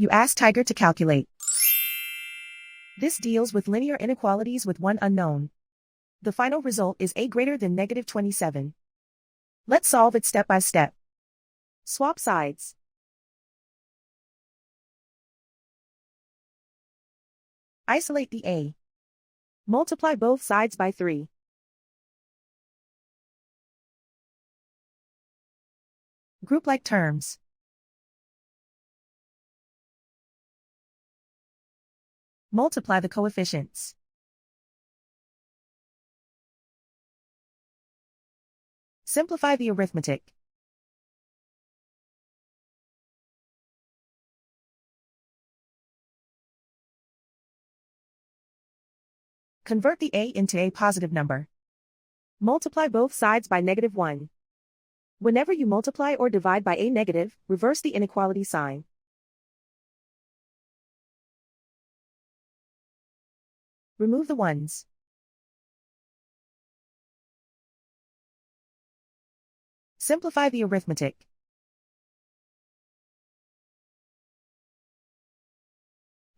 You ask Tiger to calculate. This deals with linear inequalities with one unknown. The final result is a greater than negative 27. Let's solve it step by step. Swap sides. Isolate the a. Multiply both sides by 3. Group like terms. Multiply the coefficients. Simplify the arithmetic. Convert the a into a positive number. Multiply both sides by -1. Whenever you multiply or divide by a negative, reverse the inequality sign. Remove the ones. Simplify the arithmetic.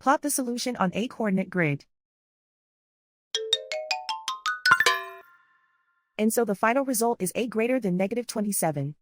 Plot the solution on a coordinate grid. And so the final result is a greater than negative 27.